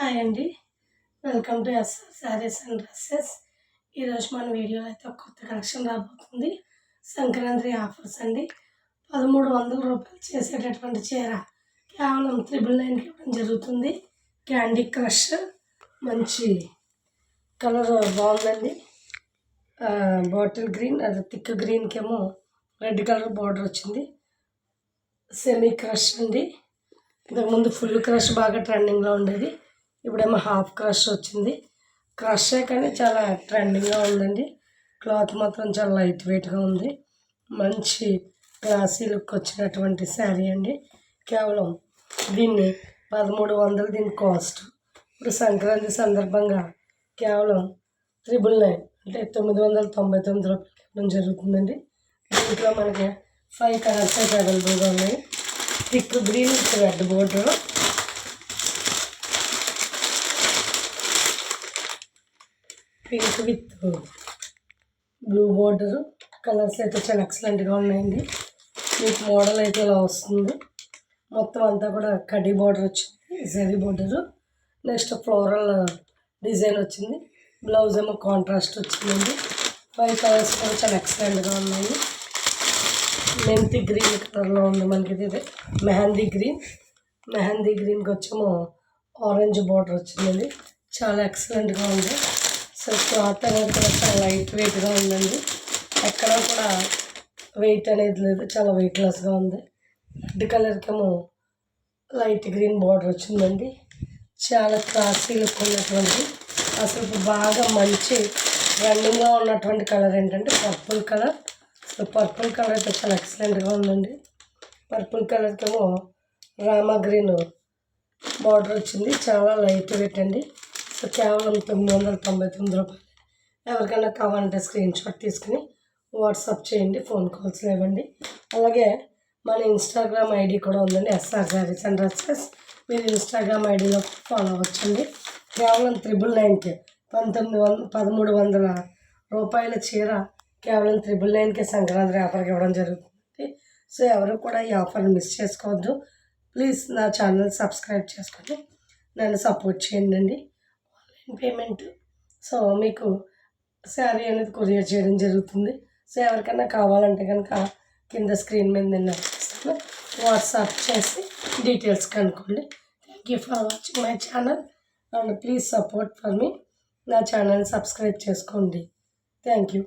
Hi అండి. Welcome to SR Sarees and dresses. ఈరోజు మన వీడియోలో అయితే ఒక కొత్త కలెక్షన్ రాబోతుంది. సంక్రాంతి ఆఫర్స్ అండి. 1300 రూపాయలు చేసేటటువంటి చీర కేవలం 999కి ఇవ్వడం జరుగుతుంది. క్యాండీ క్రష్ మంచి కలర్ బాగుందండి. బాటిల్ గ్రీన్, అది థిక్ గ్రీన్కేమో రెడ్ కలర్ బార్డర్ వచ్చింది. సెమీ క్రష్ అండి. ఇంతకుముందు ఫుల్ క్రష్ బాగా ట్రెండింగ్లో ఉండేది. ఇప్పుడేమో హాఫ్ క్రష్ వచ్చింది. క్రషే కానీ చాలా ట్రెండింగ్గా ఉందండి. క్లాత్ మాత్రం చాలా లైట్ వెయిట్గా ఉంది. మంచి క్లాసీ లుక్ వచ్చినటువంటి శారీ అండి. కేవలం దీన్ని 1300 దీని కాస్ట్. ఇప్పుడు సంక్రాంతి సందర్భంగా కేవలం 999 అంటే 999 రూపాయలకి ఇవ్వడం జరుగుతుందండి. దీంట్లో మనకి 5 కలర్స్ అయితే అవైలబుల్గా ఉన్నాయి. Thick green with red border, pink with blue border. Colours అయితే చాలా ఎక్సలెంట్గా ఉన్నాయండి. మీకు మోడల్ అయితే ఇలా వస్తుంది. మొత్తం అంతా కూడా కడ్డీ బోర్డర్ వచ్చింది, zari border. Next floral design వచ్చింది. బ్లౌజ్ ఏమో కాంట్రాస్ట్ వచ్చిందండి. 5 కలర్స్ కూడా చాలా ఎక్సలెంట్గా ఉన్నాయి. మెంతి గ్రీన్ కలర్లో ఉంది మనకి. ఇది మెహందీ గ్రీన్. మెహందీ గ్రీన్కి వచ్చేమో ఆరెంజ్ బార్డర్ వచ్చిందండి. చాలా ఎక్సలెంట్గా ఉంది. సో క్లాత్ అనేది కూడా చాలా లైట్ వెయిట్గా ఉందండి. ఎక్కడ కూడా వెయిట్ అనేది లేదు, చాలా వెయిట్లెస్గా ఉంది. రెడ్ కలర్కేమో లైట్ గ్రీన్ బార్డర్ వచ్చిందండి. చాలా క్లాసీ లుక్ ఉన్నటువంటి, అసలు ఇప్పుడు బాగా మంచి రన్నింగ్గా ఉన్నటువంటి కలర్ ఏంటంటే purple colour. So purple colour అయితే చాలా ఎక్సలెంట్గా ఉందండి. పర్పుల్ కలర్కేమో రామా గ్రీన్ బార్డర్ వచ్చింది. చాలా లైట్ వెయిట్ అండి. సో కేవలం 999 రూపాయలు. ఎవరికైనా కావాలంటే స్క్రీన్ షాట్ తీసుకుని వాట్సాప్ చేయండి, ఫోన్ కాల్స్ లేవండి. అలాగే మన ఇన్స్టాగ్రామ్ ఐడి కూడా ఉందండి, ఎస్ఆర్ శారీస్ అండ్ డ్రెస్సెస్. మీరు ఇన్స్టాగ్రామ్ ఐడిలో ఫాలో అవ్వచ్చండి. కేవలం 999కి 1300 రూపాయల చీర కేవలం 999కే సంక్రాంతి ఆఫర్కి ఇవ్వడం జరుగుతుంది. సో ఎవరు కూడా ఈ ఆఫర్ని మిస్ చేసుకోవద్దు. ప్లీజ్ నా ఛానల్ సబ్స్క్రైబ్ చేసుకొని నన్ను సపోర్ట్ చేయండి. Online payment. సో మీకు శారీ అనేది కొరియర్ చేయడం జరుగుతుంది. సో ఎవరికైనా కావాలంటే కనుక కింద స్క్రీన్ మీద నేను ఇస్తాను, వాట్సాప్ చేసి డీటెయిల్స్ కనుక్కోండి. Thank you for watching my channel and please support for me. నా ఛానల్ సబ్స్క్రైబ్ చేసుకోండి. Thank you.